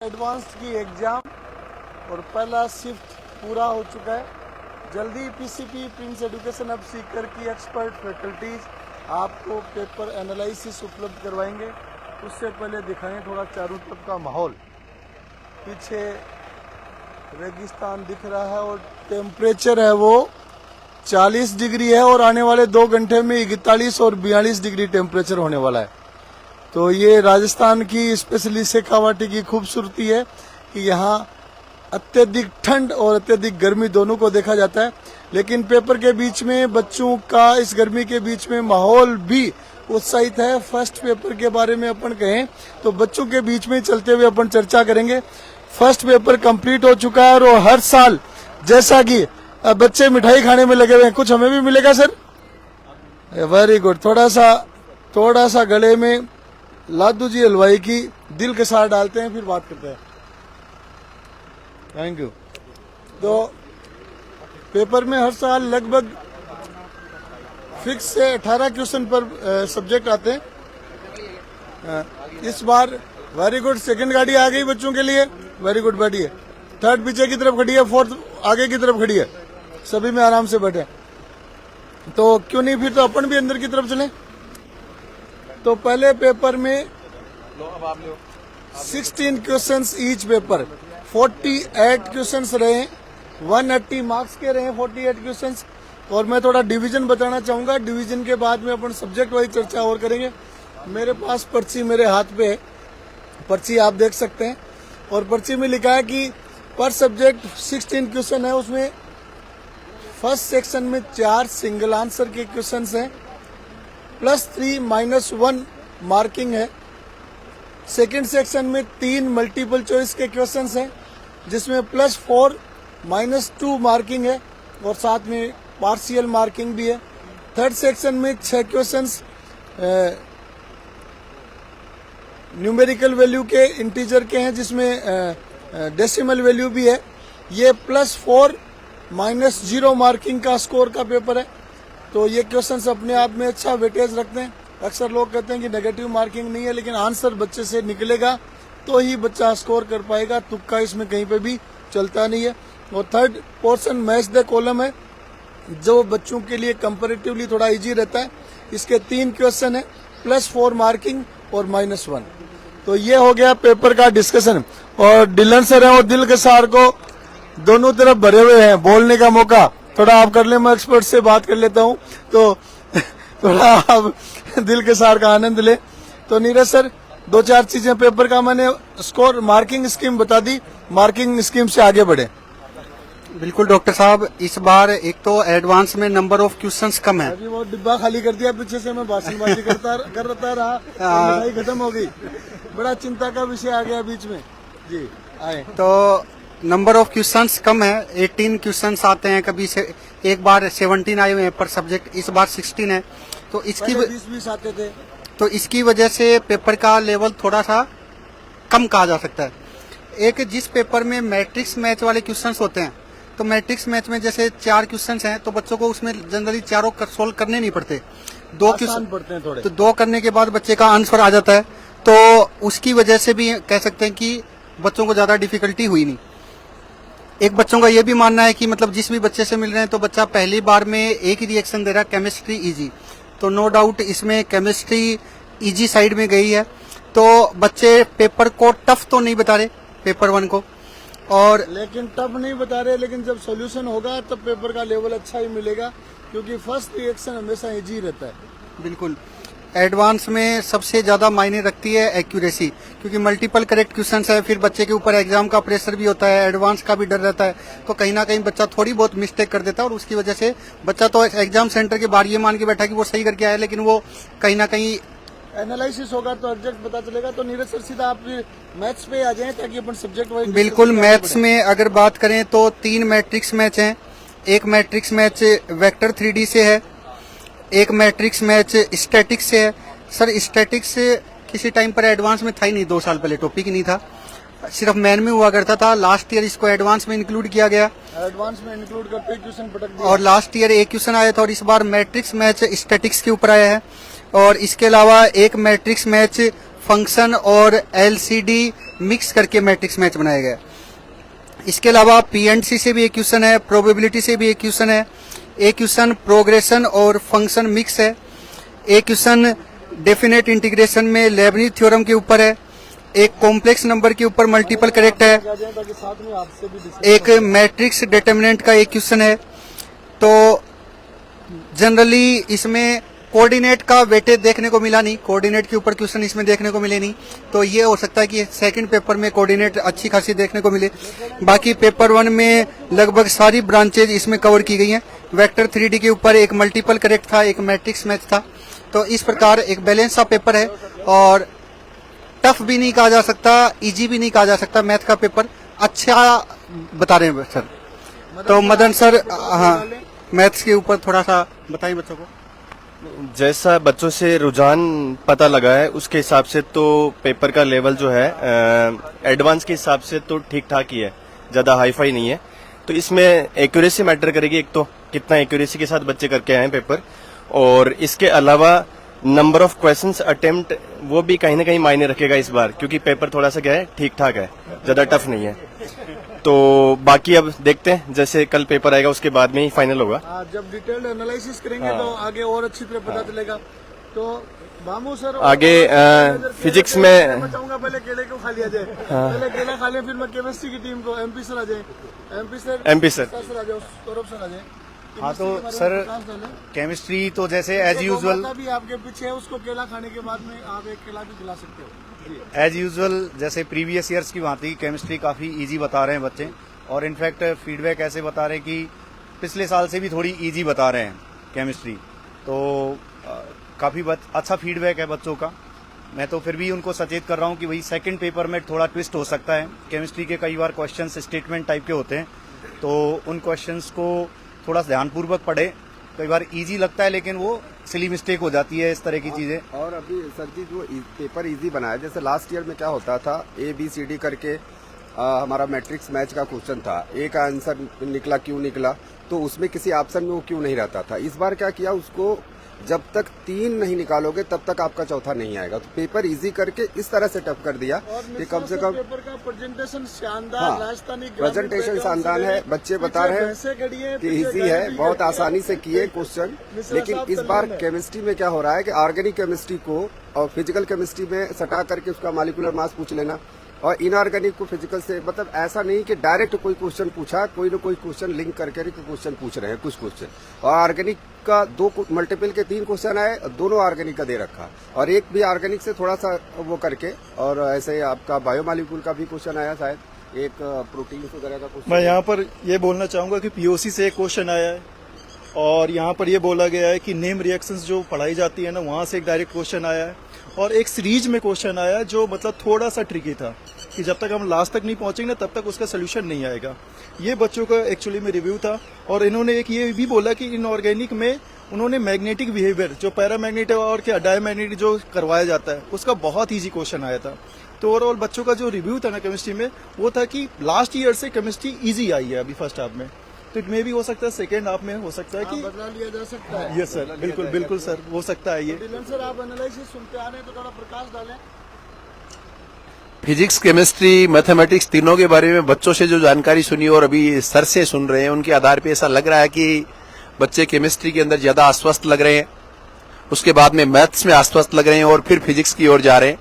Advanced की exam और पहला शिफ्ट पूरा हो चुका है। जल्दी पीसीपी प्रिंस एजुकेशन अब सीकर की एक्सपर्ट फैकल्टीज आपको पेपर एनालिसिस उपलब्ध करवाएंगे। उससे पहले दिखाएं थोड़ा चारों तरफ का माहौल। पीछे रेगिस्तान दिख रहा है और टेम्परेचर है वो 40 डिग्री है और आने वाले 2 घंटे में 41 और 42 डिग्री टेम्परेचर होने वाला है। तो ये राजस्थान की स्पेशली शेखावाटी की खूबसूरती है कि यहाँ अत्यधिक ठंड और अत्यधिक गर्मी दोनों को देखा जाता है, लेकिन पेपर के बीच में बच्चों का इस गर्मी के बीच में माहौल भी उत्साहित है। फर्स्ट पेपर के बारे में अपन कहें तो बच्चों के बीच में चलते हुए अपन चर्चा करेंगे। फर्स्ट पेपर कंप्लीट हो चुका है और हर साल जैसा कि बच्चे मिठाई खाने में लगे हुए हैं, कुछ हमें भी मिलेगा सर? Very good. थोड़ा सा गले में लादू जी हलवाई की दिल के साथ डालते हैं, फिर बात करते हैं। Thank you. तो पेपर में हर साल लगभग फिक्स से 18 क्वेश्चन पर सब्जेक्ट आते हैं। इस बार वेरी गुड, सेकंड गाड़ी आ गई बच्चों के लिए, वेरी गुड बैठिए। थर्ड पीछे की तरफ खड़ी है, फोर्थ आगे की तरफ खड़ी है, सभी में आराम से बैठे। तो क्यों नहीं, फिर तो अपन भी अंदर की तरफ चलें। तो पहले पेपर में 16 क्वेश्चंस ईच पेपर, 48 क्वेश्चंस रहे, 180 मार्क्स के रहे 48 क्वेश्चंस। और मैं थोड़ा डिवीजन बताना चाहूंगा, डिवीजन के बाद में अपन सब्जेक्ट वाइज चर्चा और करेंगे। मेरे पास पर्ची मेरे हाथ पे है, पर्ची आप देख सकते हैं और पर्ची में लिखा है कि पर सब्जेक्ट 16 क्वेश्चन है। उसमें फर्स्ट सेक्शन में 4 सिंगल आंसर के क्वेश्चंस हैं, +3 -1 मार्किंग है। सेकंड सेक्शन में 3 मल्टीपल चॉइस के क्वेश्चंस हैं जिसमें +4 -2 मार्किंग है और साथ में पार्शियल मार्किंग भी है। थर्ड सेक्शन में 6 क्वेश्चंस न्यूमेरिकल वैल्यू के, इंटीजर के हैं, जिसमें डेसिमल वैल्यू भी है। ये +4 -0 मार्किंग का स्कोर का पेपर है। तो ये क्वेश्चंस अपने आप में अच्छा वेटेज रखते हैं। अक्सर लोग कहते हैं कि नेगेटिव मार्किंग नहीं है, लेकिन आंसर बच्चे से निकलेगा तो ही बच्चा स्कोर कर पाएगा, तुक्का इसमें कहीं पे भी चलता नहीं है। और third portion match the column है, जो बच्चों के लिए कंपैरेटिवली थोड़ा इजी रहता है। इसके 3 क्वेश्चन है, +4 मार्किंग और -1। तो ये हो गया पेपर का डिस्कशन। और डिलन सर है और दिल के सार को दोनों तरफ भरे हुए हैं, बोलने का मौका थोड़ा आप कर ले, मैं एक्सपर्ट से बात कर लेता हूँ, तो थोड़ा आप दिल के सार का आनंद ले। तो नीरज सर, 2-4 चीजें पेपर का मैंने स्कोर मार्किंग स्कीम बता दी, मार्किंग स्कीम से आगे बढ़े। बिल्कुल डॉक्टर साहब, इस बार एक तो एडवांस में नंबर ऑफ क्वेश्चंस कम है। अभी वो डिब्बा खाली कर दिया पीछे से, मैं भाषणबाजी करता रहा, मिठाई खत्म हो गई, बड़ा चिंता का विषय आ गया बीच में जी। आए तो नंबर ऑफ क्वेश्चंस कम है, 18 क्वेश्चंस आते हैं, कभी से एक बार 17 आए हुए हैं पर सब्जेक्ट, इस बार 16 है। तो इसकी 20 आते थे, तो इसकी वजह से पेपर का लेवल थोड़ा सा कम कहा जा सकता है। एक जिस पेपर में मैट्रिक्स मैच वाले क्वेश्चंस होते हैं, तो मैट्रिक्स मैच में जैसे 4 क्वेश्चंस हैं तो बच्चों को उसमें जनरली चारों सोल्व करने नहीं पड़ते, 2 क्वेश्चन पढ़ते हैं थोड़े, तो 2 करने के बाद बच्चे का आंसर आ जाता है। तो उसकी वजह से भी कह सकते हैं कि बच्चों को ज्यादा डिफिकल्टी हुई नहीं। एक बच्चों का ये भी मानना है कि मतलब जिस भी बच्चे से मिल रहे हैं तो बच्चा पहली बार में एक ही रिएक्शन दे रहा है, केमिस्ट्री इजी। तो नो डाउट इसमें केमिस्ट्री इजी साइड में गई है। तो बच्चे पेपर को टफ तो नहीं बता रहे पेपर 1 को, और लेकिन टफ नहीं बता रहे, लेकिन जब सॉल्यूशन होगा तब पेपर का लेवल अच्छा ही मिलेगा, क्योंकि फर्स्ट रिएक्शन हमेशा इजी रहता है। बिल्कुल। एडवांस में सबसे ज्यादा मायने रखती है एक्यूरेसी, क्योंकि मल्टीपल करेक्ट क्वेश्चंस है, फिर बच्चे के ऊपर एग्जाम का प्रेशर भी होता है, एडवांस का भी डर रहता है। तो कहीं ना कहीं बच्चा थोड़ी बहुत मिस्टेक कर देता है और उसकी वजह से बच्चा तो एग्जाम सेंटर के बाहर ये मान के बैठा कि वो सही करके आया, लेकिन वो कहीं ना कहीं एनालिसिस होगा तो एग्जैक्ट पता चलेगा। तो नीरज सर सीधा आप मैथ्स पे आ जाएं ताकि अपन सब्जेक्ट वाइज। बिल्कुल। मैथ्स में अगर बात करें तो 3 मैट्रिक्स मैच हैं। एक मैट्रिक्स मैच वेक्टर 3D से है, एक मैट्रिक्स मैच स्टैटिक्स से है। सर स्टैटिक्स किसी टाइम पर एडवांस में था ही नहीं, 2 साल पहले टॉपिक ही नहीं था, सिर्फ मैन में हुआ करता था। लास्ट ईयर इसको एडवांस में इंक्लूड किया गया, एडवांस में इंक्लूड करते क्वेश्चन पटक दिया, और लास्ट ईयर एक क्वेश्चन आया था और इस बार मैट्रिक्स मैच स्टैटिक्स के ऊपर आया है। और इसके अलावा एक मैट्रिक्स मैच फंक्शन और LCD मिक्स करके मैट्रिक्स मैच बनाया गया। इसके अलावा P&C से भी एक क्वेश्चन है, प्रोबेबिलिटी से भी एक क्वेश्चन है, एक क्वेश्चन प्रोग्रेशन और फंक्शन मिक्स है, एक क्वेश्चन डेफिनेट इंटीग्रेशन में लेबनिज थ्योरम के ऊपर है, एक कॉम्प्लेक्स नंबर के ऊपर मल्टीपल करेक्ट है, एक मैट्रिक्स डिटरमिनेंट का एक क्वेश्चन है। तो जनरली इसमें कोऑर्डिनेट का वेटेज देखने को मिला नहीं, कोऑर्डिनेट के ऊपर क्वेश्चन इसमें देखने को मिले नहीं, तो ये हो सकता है कि सेकंड पेपर में कोऑर्डिनेट अच्छी खासी देखने को मिले। बाकी पेपर 1 में लगभग सारी ब्रांचेज इसमें कवर की गई हैं। वेक्टर 3D के ऊपर एक मल्टीपल करेक्ट था, एक मैट्रिक्स मैच था। तो इस प्रकार एक बैलेंस सा पेपर है और टफ भी नहीं कहा जा सकता, इजी भी नहीं कहा जा सकता। मैथ का पेपर अच्छा बता रहे हैं सर। तो मदन सर, हाँ, मैथ्स के ऊपर थोड़ा सा बताइए बच्चों को। जैसा बच्चों से रुझान पता लगा है उसके हिसाब से तो पेपर का लेवल जो है एडवांस के हिसाब से तो ठीक ठाक ही है, ज्यादा हाई फाई नहीं है। तो इसमें एक्यूरेसी मैटर करेगी, एक तो कितना एक्यूरेसी के साथ बच्चे करके आए हैं पेपर, और इसके अलावा नंबर ऑफ क्वेश्चंस अटेम्प्ट वो भी कहीं ना कहीं मायने रखेगा इस बार, क्योंकि पेपर थोड़ा सा क्या है, ठीक ठाक है, ज्यादा टफ नहीं है। तो बाकी अब देखते हैं, जैसे कल पेपर आएगा उसके बाद में ही फाइनल होगा। जब डिटेल्ड एनालिसिस करेंगे तो आगे और अच्छी तरह पता चलेगा। तो बामू सर आगे फिजिक्स में मैं चाहूंगा पहले केले को खा लिया जाए, पहले केला खा लिया, फिर मैं केमिस्ट्री की टीम को MP सर आ जाए, MP सर आ जाए, सौरभ सर आ जाए। हाँ तो सर केमिस्ट्री तो जैसे एज यूजुअल भी आपके पीछे है, उसको केला खाने के बाद में आप एक केला भी खिला सकते हो। एज यूजुअल जैसे प्रीवियस ईयर्स की भांति केमिस्ट्री काफी इजी बता रहे हैं बच्चे, और इनफैक्ट फीडबैक ऐसे बता रहे हैं कि पिछले साल से भी थोड़ी इजी बता रहे हैं केमिस्ट्री। तो काफी अच्छा फीडबैक है बच्चों का। मैं तो फिर भी उनको सचेत कर रहा हूँ कि वही सेकंड पेपर में थोड़ा ट्विस्ट हो सकता है। केमिस्ट्री के कई बार क्वेश्चंस स्टेटमेंट टाइप के होते हैं, तो उन क्वेश्चंस को थोड़ा ध्यानपूर्वक पढ़े। कई बार इजी लगता है लेकिन वो सिली मिस्टेक हो जाती है, इस तरह की चीजें। और अभी सर जी जो पेपर इजी बनाया, जैसे लास्ट ईयर में क्या होता था, ABCD करके हमारा मैट्रिक्स मैच का क्वेश्चन था, ए का आंसर निकला, क्यों निकला, तो उसमें किसी ऑप्शन में वो क्यों नहीं रहता था। इस बार क्या किया, उसको जब तक 3 नहीं निकालोगे तब तक आपका चौथा नहीं आएगा। तो पेपर इजी करके इस तरह से टफ कर दिया कि कम से कम पेपर का प्रेजेंटेशन शानदार, हाँ, राजस्थानी प्रेजेंटेशन शानदार है। बच्चे बता रहे हैं कि इजी है, बहुत आसानी से किए क्वेश्चन। लेकिन इस बार केमिस्ट्री में क्या हो रहा है कि ऑर्गेनिक केमिस्ट्री को और फिजिकल केमिस्ट्री में सटा करके उसका मॉलिक्यूलर मास पूछ लेना, और इनऑर्गेनिक को फिजिकल से, मतलब ऐसा नहीं कि डायरेक्ट कोई क्वेश्चन पूछा, कोई न कोई क्वेश्चन लिंक करके क्वेश्चन पूछ रहे हैं कुछ क्वेश्चन। और ऑर्गेनिक का 2 मल्टीपल के 3 क्वेश्चन आए, दोनों ऑर्गेनिक का दे रखा, और एक भी ऑर्गेनिक से थोड़ा सा वो करके, और ऐसे आपका बायोमॉलिक्यूल का भी क्वेश्चन आया, शायद एक प्रोटीन वगैरह का क्वेश्चन। मैं यहाँ पर ये बोलना चाहूंगा कि POC से एक क्वेश्चन आया है, और यहाँ पर ये बोला गया है कि नेम रिएक्शंस जो पढ़ाई जाती है ना, वहाँ से एक डायरेक्ट क्वेश्चन आया है, और एक सीरीज में क्वेश्चन आया है जो मतलब थोड़ा सा ट्रिकी था कि जब तक हम लास्ट तक नहीं पहुंचेंगे ना तब तक उसका सोल्यूशन नहीं आएगा। ये बच्चों का एक्चुअली में रिव्यू था। और इन्होंने एक ये भी बोला कि इनऑर्गेनिक में उन्होंने मैग्नेटिक बिहेवियर जो पैरामैग्नेटिक और क्या डायमैग्नेटिक जो करवाया जाता है उसका बहुत ईजी क्वेश्चन आया था। तो ओवरऑल बच्चों का जो रिव्यू था ना केमिस्ट्री में, वो था कि लास्ट ईयर से केमिस्ट्री ईजी आई है अभी फर्स्ट हाफ में, तो इट में भी हो सकता है सेकेंड हाफ में हो सकता है कि बदला लिया जा सकता है। यस सर, बिल्कुल बिल्कुल सर, हो सकता है ये। डिलन सर, आप एनालिसिस सुनते आ रहे हैं तो थोड़ा प्रकाश डालें। फिजिक्स, केमिस्ट्री, मैथमेटिक्स तीनों के बारे में बच्चों से जो जानकारी सुनी और अभी सर से सुन रहे हैं, उनके आधार पे ऐसा लग रहा है कि बच्चे केमिस्ट्री के अंदर ज्यादा आश्वस्त लग रहे हैं, उसके बाद में मैथ्स में आश्वस्त लग रहे हैं और फिर फिजिक्स की ओर जा रहे हैं।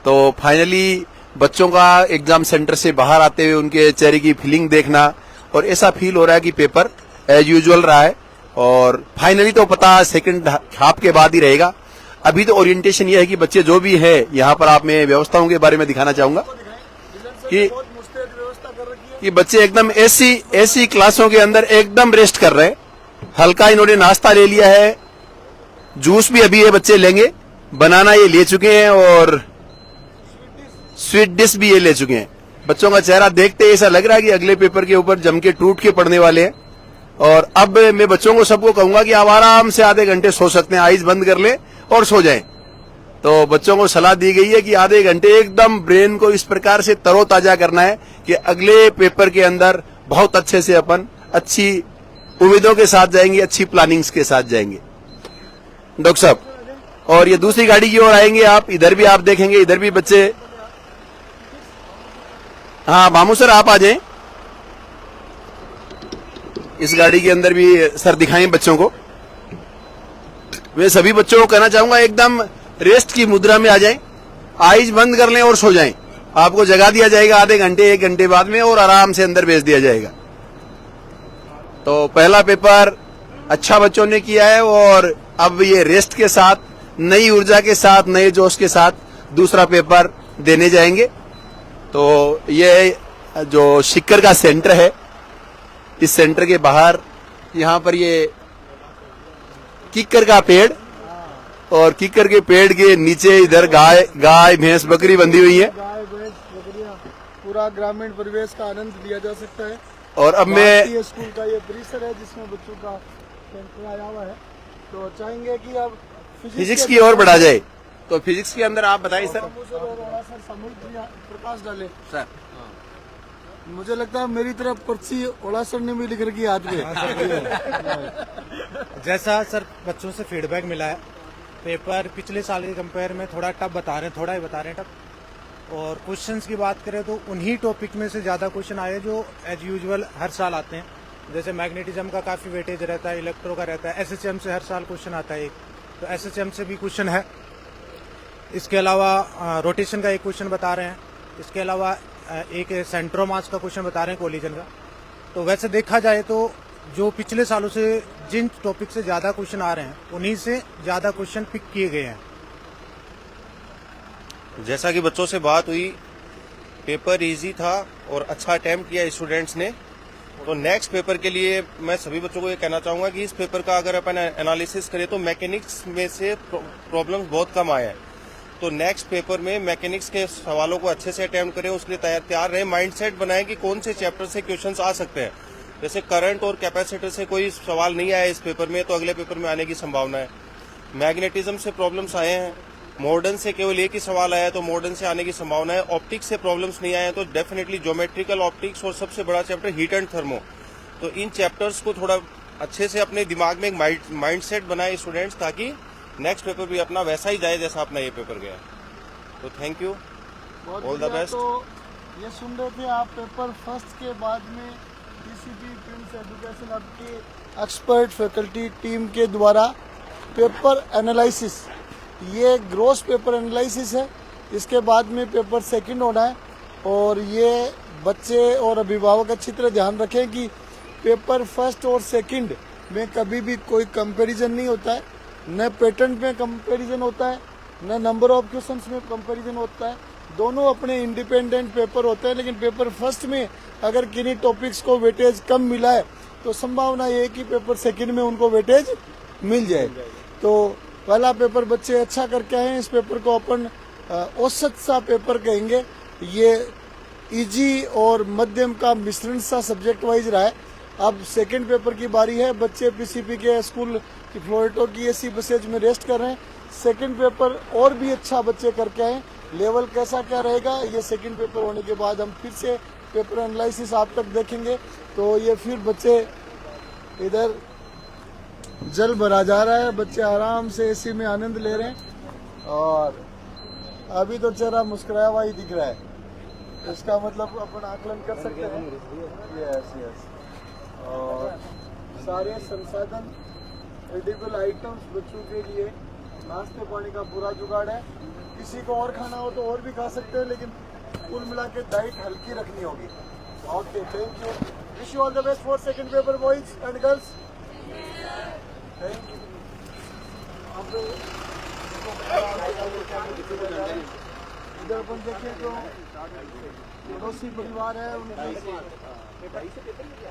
तो फाइनली बच्चों का एग्जाम सेंटर से बाहर आते हुए उनके चेहरे की फीलिंग देखना, और ऐसा फील हो रहा है कि पेपर एज यूजुअल रहा है, और फाइनली तो पता सेकंड हाफ के बाद ही रहेगा। अभी तो ओरिएंटेशन ये है कि बच्चे जो भी है, यहाँ पर आप मैं व्यवस्थाओं के बारे में दिखाना चाहूंगा कि बच्चे एकदम ऐसी क्लासों के अंदर एकदम रेस्ट कर रहे हैं। हल्का इन्होंने नाश्ता ले लिया है, जूस भी अभी ये बच्चे लेंगे, बनाना ये ले चुके हैं, और स्वीट डिश भी ये ले चुके हैं। बच्चों का चेहरा देखते ऐसा लग रहा है कि अगले पेपर के ऊपर जम के टूट के पड़ने वाले हैं। और अब मैं बच्चों को सबको कहूंगा कि आप आराम से आधे घंटे सो सकते हैं, आईज बंद कर ले और सो जाएं। तो बच्चों को सलाह दी गई है कि आधे घंटे एकदम ब्रेन को इस प्रकार से तरोताजा करना है कि अगले पेपर के अंदर बहुत अच्छे से अपन अच्छी उम्मीदों के साथ जाएंगे, अच्छी प्लानिंग्स के साथ जाएंगे। डॉक्टर साहब, और ये दूसरी गाड़ी की ओर आएंगे आप, इधर भी आप देखेंगे, इधर भी बच्चे। हाँ मामू सर आप आ जाएं, इस गाड़ी के अंदर भी सर दिखाएं बच्चों को। वे सभी बच्चों को कहना चाहूंगा एकदम रेस्ट की मुद्रा में आ जाएं, आईज बंद कर लें और सो जाएं। आपको जगा दिया जाएगा आधे घंटे 1 घंटे बाद में और आराम से अंदर भेज दिया जाएगा। तो पहला पेपर अच्छा बच्चों ने किया है और अब ये रेस्ट के साथ, नई ऊर्जा के साथ, नए जोश के साथ दूसरा पेपर देने जाएंगे। तो ये जो शिक्कर का सेंटर है, इस सेंटर के बाहर यहाँ पर ये किक्कर का पेड़ और किक्कर के पेड़ के नीचे इधर गाय भैंस बकरी बंधी हुई है। गाय भैंस बकरियां, पूरा ग्रामीण परिवेश का आनंद लिया जा सकता है। और अब मैं स्कूल का ये परिसर है जिसमें बच्चों का सेंटर आया हुआ है। तो चाहेंगे कि अब फिजिक्स की ओर बढ़ा जाए। तो फिजिक्स के अंदर आप बताइए सर। सर सामूहिक प्रकाश डाले सर। मुझे लगता है मेरी तरफ पर्ची ओला सर ने भी लिख रखी हाथ में। जैसा सर बच्चों से फीडबैक मिला है, पेपर पिछले साल के कंपेयर में थोड़ा टफ बता रहे हैं, थोड़ा ही बता रहे हैं टफ। और क्वेश्चंस की बात करें तो उन्हीं टॉपिक में से ज्यादा क्वेश्चन आए जो एज यूजुअल हर साल आते हैं। जैसे मैग्नेटिज्म का काफी वेटेज रहता है, इलेक्ट्रो का रहता है, एसएचएम से हर साल क्वेश्चन आता है एक, तो एसएचएम से भी क्वेश्चन है। इसके अलावा रोटेशन का एक क्वेश्चन बता रहे हैं। इसके अलावा एक सेंट्रोमास का क्वेश्चन बता रहे हैं कोलिजन का। तो वैसे देखा जाए तो जो पिछले सालों से जिन टॉपिक से ज्यादा क्वेश्चन आ रहे हैं उन्हीं से ज्यादा क्वेश्चन पिक किए गए हैं। जैसा कि बच्चों से बात हुई, पेपर इजी था और अच्छा अटेम्प्ट किया स्टूडेंट्स ने। तो नेक्स्ट पेपर के लिए मैं सभी बच्चों को ये कहना चाहूंगा कि इस पेपर का अगर अपन एनालिसिस करें तो मैकेनिक्स में से प्रॉब्लम्स बहुत कम आए हैं। तो नेक्स्ट पेपर में मैकेनिक्स के सवालों को अच्छे से अटेम्प्ट करें, उसके लिए तैयार रहे, माइंडसेट बनाएं कि कौन से चैप्टर से क्वेश्चंस आ सकते हैं। जैसे करंट और कैपेसिटर से कोई सवाल नहीं आया इस पेपर में, तो अगले पेपर में आने की संभावना है। मैग्नेटिज्म से प्रॉब्लम्स आए हैं, मॉडर्न से केवल एक ही सवाल आया तो मॉडर्न से आने की संभावना है। ऑप्टिक्स से प्रॉब्लम्स नहीं आए हैं तो डेफिनेटली ज्योमेट्रिकल ऑप्टिक्स और सबसे बड़ा चैप्टर हीट एंड थर्मो। तो इन चैप्टर्स को थोड़ा अच्छे से अपने दिमाग में एक माइंडसेट बनाए स्टूडेंट्स, ताकि नेक्स्ट पेपर भी अपना वैसा ही जाए जैसा अपना ये पेपर गया। तो thank you, all the best. तो ये सुन रहे थे आप पेपर फर्स्ट के बाद में पीसीपी प्रिंस एजुकेशन हब की एक्सपर्ट फैकल्टी टीम के द्वारा पेपर एनालिसिस, ये ग्रॉस पेपर एनालिसिस है। इसके बाद में पेपर सेकंड होना है और ये बच्चे और अभिभावक अच्छी तरह ध्यान रखें कि पेपर फर्स्ट और सेकंड में कभी भी कोई कंपैरिजन नहीं होता है, न पैटर्न में कंपैरिजन होता है, न नंबर ऑफ क्वेश्चंस में कंपैरिजन होता है। दोनों अपने इंडिपेंडेंट पेपर होते हैं, लेकिन पेपर फर्स्ट में अगर किन्हीं टॉपिक्स को वेटेज कम मिला है तो संभावना ये है कि पेपर सेकंड में उनको वेटेज मिल जाए। तो पहला पेपर बच्चे अच्छा करके आए हैं, इस पेपर को अपन औसत सा पेपर कहेंगे। ये इजी और मध्यम का मिश्रण सा सब्जेक्ट वाइज रहा है। अब सेकंड पेपर की बारी है, बच्चे पीसीपी के स्कूल की फ्लोरेटो की एसी बसेज में रेस्ट कर रहे हैं। सेकंड पेपर और भी अच्छा बच्चे करके आए, लेवल कैसा क्या रहेगा ये सेकंड पेपर होने के बाद हम फिर से पेपर एनालिसिस आप तक देखेंगे। तो ये फिर बच्चे इधर जल भरा जा रहा है, बच्चे आराम से एसी में आनंद ले रहे हैं और अभी तो चेहरा मुस्कुराया हुआ ही दिख रहा है, इसका मतलब अपन आकलन कर सकते हैं। Yes yes. और सारे संसाधन एडिबल आइटम्स बच्चों के लिए, नाश्ते पानी का पूरा जुगाड़ है। किसी को और खाना हो तो और भी खा सकते हैं, लेकिन कुल मिला के डाइट हल्की रखनी होगी। Okay, thank you, wish you all the best for second paper boys and girls. Thank you. इधर अपन देखें तो पड़ोसी परिवार है, उनकी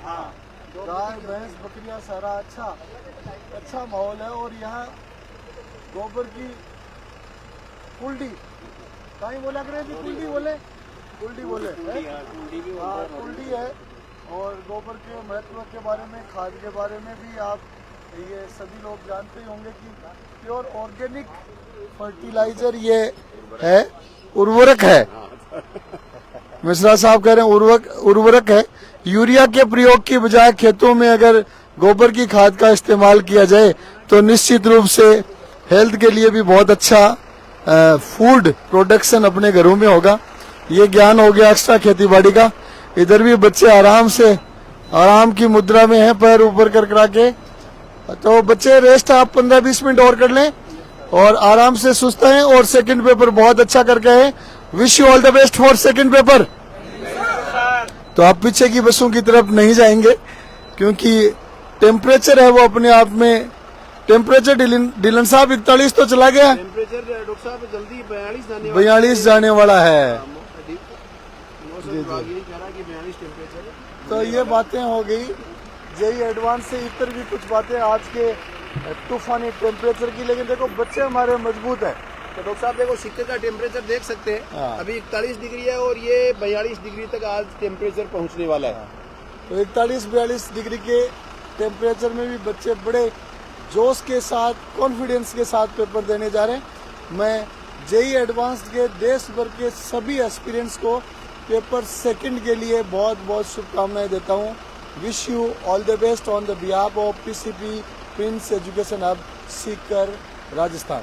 हाँ गाय भैंस बकरियां सारा अच्छा माहौल है। और यहाँ गोबर की कुल्डी कहीं बोला करे थी, कुल्डी बोले हाँ कुल्डी है। और गोबर के महत्व के बारे में, खाद के बारे में भी आप ये सभी लोग जानते ही होंगे कि प्योर ऑर्गेनिक फर्टिलाइजर ये है, उर्वरक है। मिश्रा साहब कह रहे हैं उर्वरक है। यूरिया के प्रयोग की बजाय खेतों में अगर गोबर की खाद का इस्तेमाल किया जाए तो निश्चित रूप से हेल्थ के लिए भी बहुत अच्छा फूड प्रोडक्शन अपने घरों में होगा। ये ज्ञान हो गया एक्स्ट्रा खेती बाड़ी का। इधर भी बच्चे आराम की मुद्रा में हैं, पैर ऊपर कर करा के। तो बच्चे रेस्ट आप 15-20 मिनट और कर लें और आराम से सुस्त हैं। और सेकंड पेपर बहुत अच्छा करके है। Wish you all the best for second paper. तो आप पीछे की बसों की तरफ नहीं जाएंगे क्योंकि टेम्परेचर है वो अपने आप में। टेम्परेचर डिलन साहब 41 तो चला गया, टेम्परेचर डॉक्टर साहब जल्दी 42 जाने वाला है। तो ये बातें हो गई जेई एडवांस से। इतर भी कुछ बातें आज के तूफानी टेम्परेचर की, लेकिन देखो बच्चे हमारे मजबूत हैं। तो डॉक्टर साहब देखो सिक्के का टेम्परेचर देख सकते हैं। हाँ। अभी 41 डिग्री है और ये 42 डिग्री तक आज टेम्परेचर पहुंचने वाला है। तो 41-42 डिग्री के टेम्परेचर में भी बच्चे बड़े जोश के साथ, कॉन्फिडेंस के साथ पेपर देने जा रहे हैं। मैं जेई एडवांस्ड के देश भर के सभी एस्पिरेंट्स को पेपर सेकंड के लिए बहुत बहुत शुभकामनाएं देता हूं। Wish you all the best on the behalf of PCP Prince education hub Sikar Rajasthan.